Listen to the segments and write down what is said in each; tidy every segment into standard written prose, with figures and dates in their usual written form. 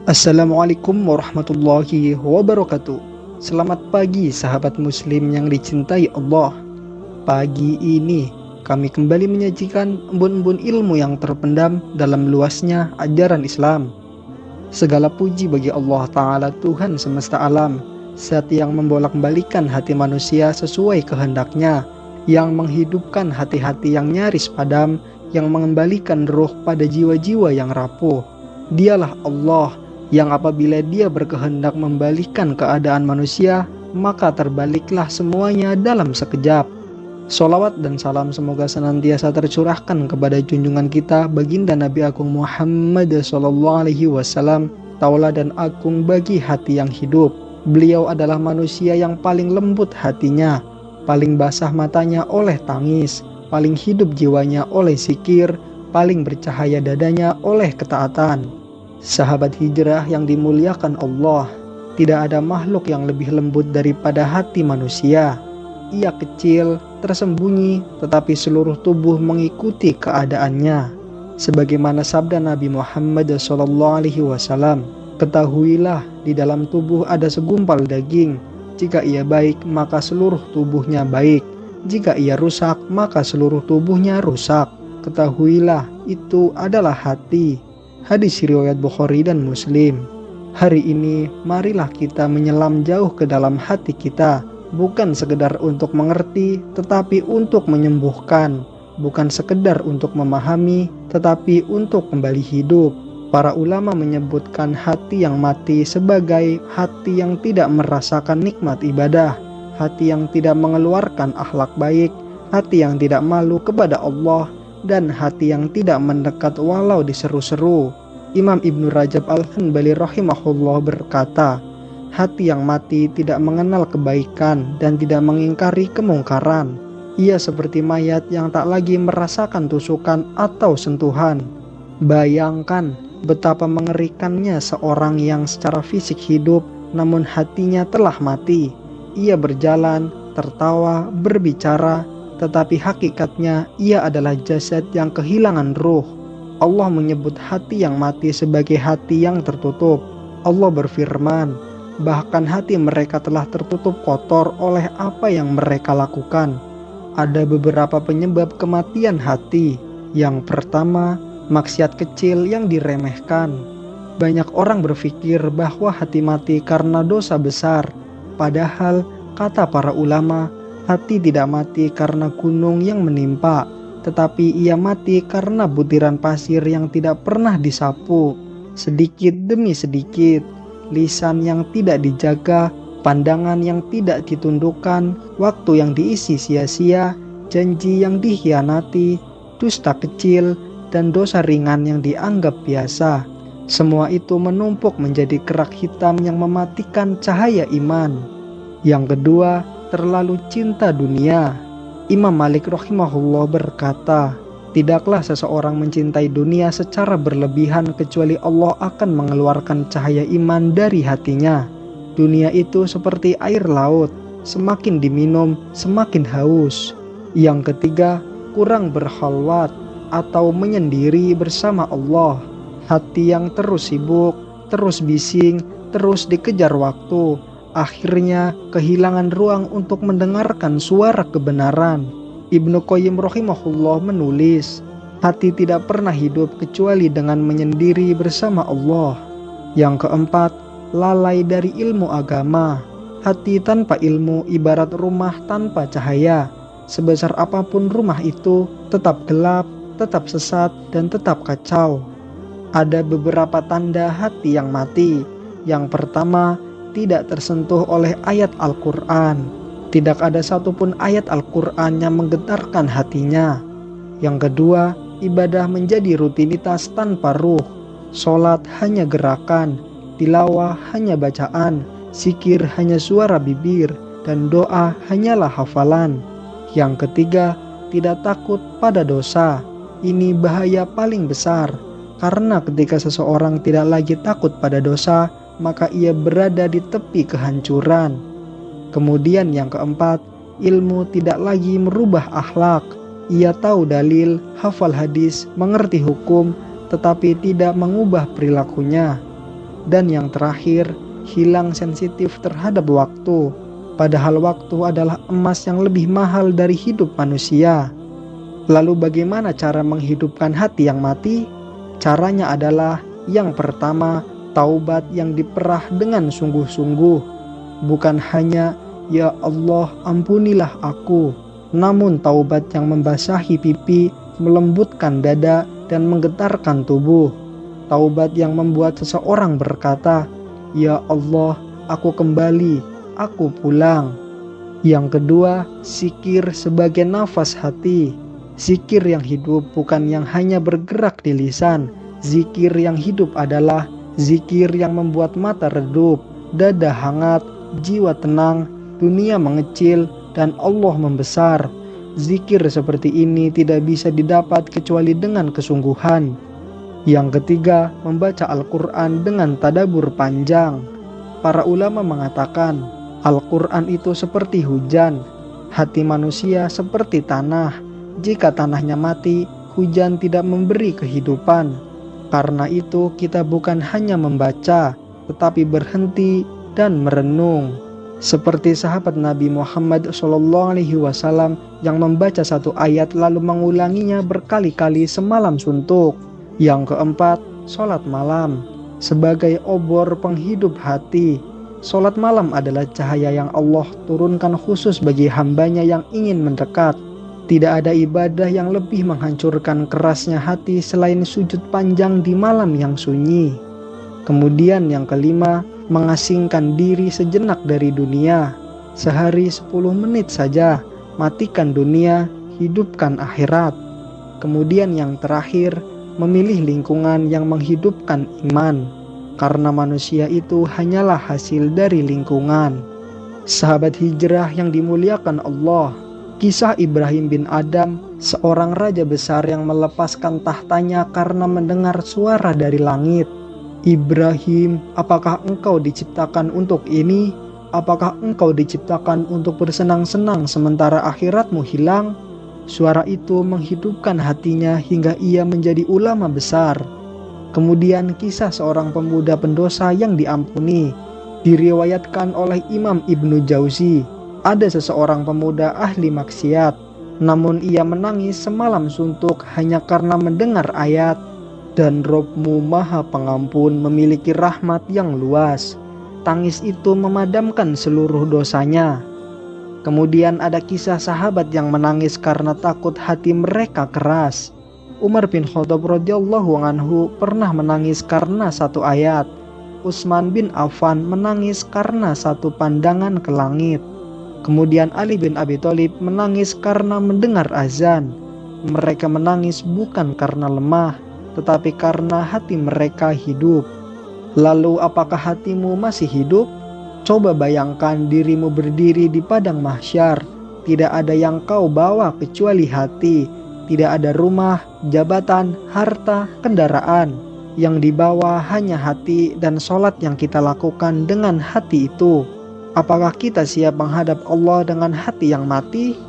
Assalamualaikum warahmatullahi wabarakatuh. Selamat pagi sahabat muslim yang dicintai Allah. Pagi ini kami kembali menyajikan embun-embun ilmu yang terpendam dalam luasnya ajaran Islam. Segala puji bagi Allah Ta'ala, Tuhan semesta alam, Zat yang membolak-balikan hati manusia sesuai kehendaknya, yang menghidupkan hati-hati yang nyaris padam, yang mengembalikan ruh pada jiwa-jiwa yang rapuh. Dialah Allah yang apabila Dia berkehendak membalikkan keadaan manusia, maka terbaliklah semuanya dalam sekejap. Sholawat dan salam semoga senantiasa tercurahkan kepada junjungan kita baginda Nabi Agung Muhammad SAW, tauladan agung bagi hati yang hidup. Beliau adalah manusia yang paling lembut hatinya, paling basah matanya oleh tangis, paling hidup jiwanya oleh zikir, paling bercahaya dadanya oleh ketaatan. Sahabat hijrah yang dimuliakan Allah, tidak ada makhluk yang lebih lembut daripada hati manusia. Ia kecil, tersembunyi, tetapi seluruh tubuh mengikuti keadaannya. Sebagaimana sabda Nabi Muhammad SAW, ketahuilah di dalam tubuh ada segumpal daging. Jika ia baik, maka seluruh tubuhnya baik. Jika ia rusak, maka seluruh tubuhnya rusak. Ketahuilah itu adalah hati. Hadis riwayat Bukhari dan Muslim. Hari ini marilah kita menyelam jauh ke dalam hati kita, bukan sekedar untuk mengerti, tetapi untuk menyembuhkan, bukan sekedar untuk memahami, tetapi untuk kembali hidup. Para ulama menyebutkan hati yang mati sebagai hati yang tidak merasakan nikmat ibadah, hati yang tidak mengeluarkan akhlak baik, hati yang tidak malu kepada Allah, dan hati yang tidak mendekat walau diseru-seru. Imam Ibnu Rajab Al-Hanbali rahimahullah berkata, hati yang mati tidak mengenal kebaikan dan tidak mengingkari kemungkaran. Ia seperti mayat yang tak lagi merasakan tusukan atau sentuhan. Bayangkan betapa mengerikannya seorang yang secara fisik hidup namun hatinya telah mati. Ia berjalan, tertawa, berbicara, tetapi hakikatnya ia adalah jasad yang kehilangan ruh. Allah menyebut hati yang mati sebagai hati yang tertutup. Allah berfirman, bahkan hati mereka telah tertutup kotor oleh apa yang mereka lakukan. Ada beberapa penyebab kematian hati. Yang pertama, maksiat kecil yang diremehkan. Banyak orang berpikir bahwa hati mati karena dosa besar. Padahal, kata para ulama, hati tidak mati karena gunung yang menimpa, tetapi ia mati karena butiran pasir yang tidak pernah disapu. Sedikit demi sedikit, lisan yang tidak dijaga, pandangan yang tidak ditundukkan, waktu yang diisi sia-sia, janji yang dikhianati, dusta kecil, dan dosa ringan yang dianggap biasa. Semua itu menumpuk menjadi kerak hitam yang mematikan cahaya iman. Yang kedua, terlalu cinta dunia. Imam Malik rahimahullah berkata, tidaklah seseorang mencintai dunia secara berlebihan kecuali Allah akan mengeluarkan cahaya iman dari hatinya. Dunia itu seperti air laut, semakin diminum semakin haus. Yang ketiga, kurang berkhalwat atau menyendiri bersama Allah. Hati yang terus sibuk, terus bising, terus dikejar waktu, akhirnya kehilangan ruang untuk mendengarkan suara kebenaran. Ibnu Qayyim rahimahullah menulis, hati tidak pernah hidup kecuali dengan menyendiri bersama Allah. Yang keempat, lalai dari ilmu agama. Hati tanpa ilmu ibarat rumah tanpa cahaya. Sebesar apapun rumah itu, tetap gelap, tetap sesat, dan tetap kacau. Ada beberapa tanda hati yang mati. Yang pertama, tidak tersentuh oleh ayat Al-Quran. Tidak ada satupun ayat Al-Quran yang menggetarkan hatinya. Yang kedua, ibadah menjadi rutinitas tanpa ruh. Sholat hanya gerakan, tilawah hanya bacaan, zikir hanya suara bibir, dan doa hanyalah hafalan. Yang ketiga, tidak takut pada dosa. Ini bahaya paling besar, karena ketika seseorang tidak lagi takut pada dosa, maka ia berada di tepi kehancuran. Kemudian yang keempat, ilmu tidak lagi merubah akhlak. Ia tahu dalil, hafal hadis, mengerti hukum, tetapi tidak mengubah perilakunya. Dan yang terakhir, hilang sensitif terhadap waktu, padahal waktu adalah emas yang lebih mahal dari hidup manusia. Lalu bagaimana cara menghidupkan hati yang mati? Caranya adalah yang pertama, taubat yang diperah dengan sungguh-sungguh. Bukan hanya, "Ya Allah, ampunilah aku," namun taubat yang membasahi pipi, melembutkan dada, dan menggetarkan tubuh. Taubat yang membuat seseorang berkata, "Ya Allah, aku kembali, aku pulang." Yang kedua, zikir sebagai nafas hati. Zikir yang hidup bukan yang hanya bergerak di lisan. Zikir yang hidup adalah zikir yang membuat mata redup, dada hangat, jiwa tenang, dunia mengecil, dan Allah membesar. Zikir seperti ini tidak bisa didapat kecuali dengan kesungguhan. Yang ketiga, membaca Al-Quran dengan tadabbur panjang. Para ulama mengatakan, Al-Quran itu seperti hujan, hati manusia seperti tanah. Jika tanahnya mati, hujan tidak memberi kehidupan. Karena itu kita bukan hanya membaca, tetapi berhenti dan merenung. Seperti sahabat Nabi Muhammad SAW yang membaca satu ayat lalu mengulanginya berkali-kali semalam suntuk. Yang keempat, sholat malam sebagai obor penghidup hati. Sholat malam adalah cahaya yang Allah turunkan khusus bagi hambanya yang ingin mendekat. Tidak ada ibadah yang lebih menghancurkan kerasnya hati selain sujud panjang di malam yang sunyi. Kemudian yang kelima, mengasingkan diri sejenak dari dunia. Sehari 10 menit saja, matikan dunia, hidupkan akhirat. Kemudian yang terakhir, memilih lingkungan yang menghidupkan iman. Karena manusia itu hanyalah hasil dari lingkungan. Sahabat hijrah yang dimuliakan Allah, kisah Ibrahim bin Adham, seorang raja besar yang melepaskan tahtanya karena mendengar suara dari langit. "Ibrahim, apakah engkau diciptakan untuk ini? Apakah engkau diciptakan untuk bersenang-senang sementara akhiratmu hilang?" Suara itu menghidupkan hatinya hingga ia menjadi ulama besar. Kemudian kisah seorang pemuda pendosa yang diampuni diriwayatkan oleh Imam Ibnu Jauzi. Ada seseorang pemuda ahli maksiat, namun ia menangis semalam suntuk hanya karena mendengar ayat, "Dan Robmu Maha Pengampun memiliki rahmat yang luas." Tangis itu memadamkan seluruh dosanya. Kemudian ada kisah sahabat yang menangis karena takut hati mereka keras. Umar bin Khattab radhiyallahu anhu pernah menangis karena satu ayat. Utsman bin Affan menangis karena satu pandangan ke langit. Kemudian Ali bin Abi Thalib menangis karena mendengar azan. Mereka menangis bukan karena lemah, tetapi karena hati mereka hidup. Lalu apakah hatimu masih hidup? Coba bayangkan dirimu berdiri di padang mahsyar. Tidak ada yang kau bawa kecuali hati. Tidak ada rumah, jabatan, harta, kendaraan. Yang dibawa hanya hati dan sholat yang kita lakukan dengan hati itu. Apakah kita siap menghadap Allah dengan hati yang mati?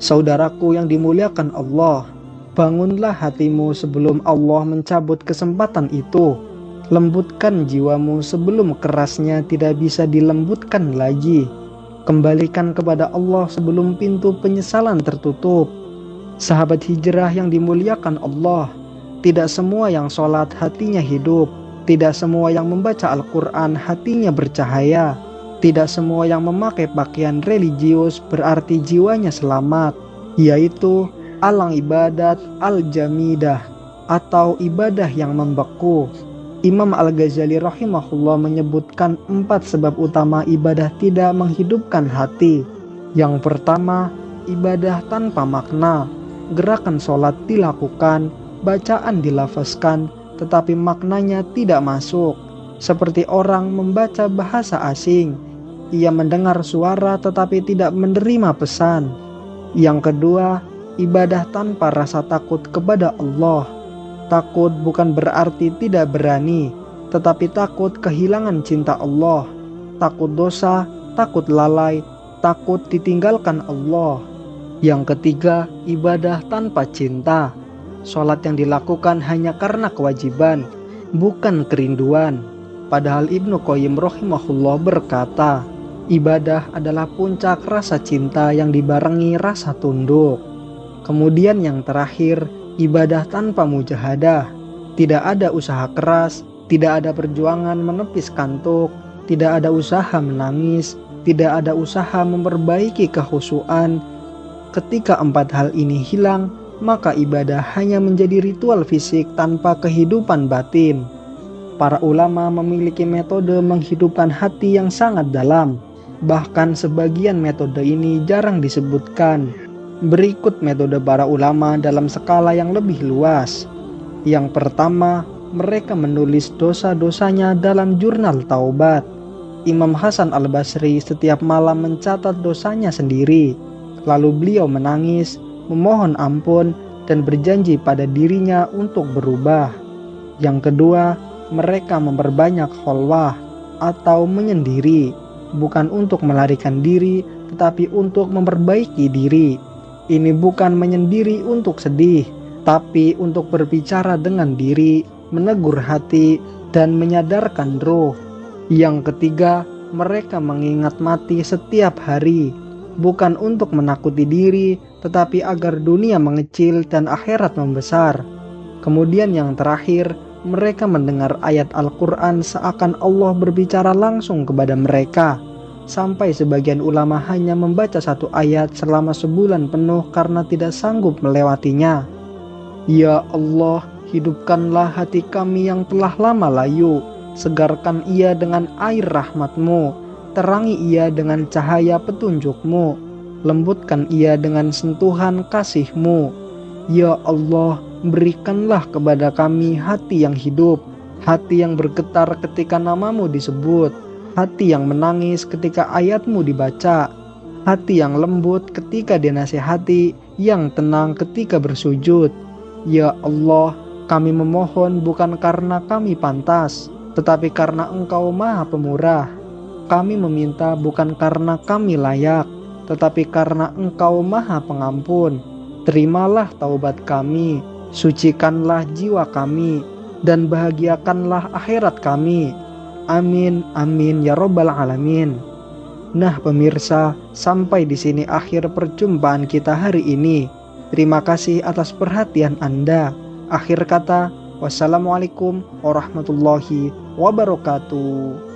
Saudaraku yang dimuliakan Allah, bangunlah hatimu sebelum Allah mencabut kesempatan itu. Lembutkan jiwamu sebelum kerasnya tidak bisa dilembutkan lagi. Kembalikan kepada Allah sebelum pintu penyesalan tertutup. Sahabat hijrah yang dimuliakan Allah, tidak semua yang sholat hatinya hidup. Tidak semua yang membaca Al-Quran hatinya bercahaya. Tidak semua yang memakai pakaian religius berarti jiwanya selamat, yaitu alang ibadat al-jamidah atau ibadah yang membeku. Imam Al-Ghazali rahimahullah menyebutkan 4 sebab utama ibadah tidak menghidupkan hati. Yang pertama, ibadah tanpa makna. Gerakan sholat dilakukan, bacaan dilafazkan, tetapi maknanya tidak masuk. Seperti orang membaca bahasa asing. Ia mendengar suara tetapi tidak menerima pesan. Yang kedua, ibadah tanpa rasa takut kepada Allah. Takut bukan berarti tidak berani, tetapi takut kehilangan cinta Allah. Takut dosa, takut lalai, takut ditinggalkan Allah. Yang ketiga, ibadah tanpa cinta. Sholat yang dilakukan hanya karena kewajiban, bukan kerinduan. Padahal Ibnu Qayyim rahimahullah berkata, ibadah adalah puncak rasa cinta yang dibarengi rasa tunduk. Kemudian yang terakhir, ibadah tanpa mujahadah. Tidak ada usaha keras, tidak ada perjuangan menepis kantuk, tidak ada usaha menangis, tidak ada usaha memperbaiki kekhusyuan. Ketika 4 hal ini hilang, maka ibadah hanya menjadi ritual fisik tanpa kehidupan batin. Para ulama memiliki metode menghidupkan hati yang sangat dalam. Bahkan sebagian metode ini jarang disebutkan. Berikut metode para ulama dalam skala yang lebih luas. Yang pertama, mereka menulis dosa-dosanya dalam jurnal taubat. Imam Hasan Al-Basri setiap malam mencatat dosanya sendiri. Lalu beliau menangis, memohon ampun, dan berjanji pada dirinya untuk berubah. Yang kedua, mereka memperbanyak kholwah atau menyendiri, bukan untuk melarikan diri, tetapi untuk memperbaiki diri. Ini bukan menyendiri untuk sedih, tapi untuk berbicara dengan diri, menegur hati, dan menyadarkan ruh. Yang ketiga, mereka mengingat mati setiap hari, bukan untuk menakuti diri, tetapi agar dunia mengecil dan akhirat membesar. Kemudian yang terakhir, mereka mendengar ayat Al-Quran seakan Allah berbicara langsung kepada mereka. Sampai sebagian ulama hanya membaca 1 ayat selama sebulan penuh karena tidak sanggup melewatinya. Ya Allah, hidupkanlah hati kami yang telah lama layu. Segarkan ia dengan air rahmat-Mu. Terangi ia dengan cahaya petunjuk-Mu, lembutkan ia dengan sentuhan kasih-Mu. Ya Allah, berikanlah kepada kami hati yang hidup, hati yang bergetar ketika nama-Mu disebut, hati yang menangis ketika ayat-Mu dibaca, hati yang lembut ketika dinasihati, yang tenang ketika bersujud. Ya Allah, kami memohon bukan karena kami pantas, tetapi karena Engkau Maha Pemurah. Kami meminta bukan karena kami layak, tetapi karena Engkau Maha Pengampun. Terimalah taubat kami, sucikanlah jiwa kami, dan bahagiakanlah akhirat kami. Amin, amin, ya Rabbal Alamin. Nah pemirsa, sampai di sini akhir perjumpaan kita hari ini. Terima kasih atas perhatian Anda. Akhir kata, wassalamualaikum warahmatullahi wabarakatuh.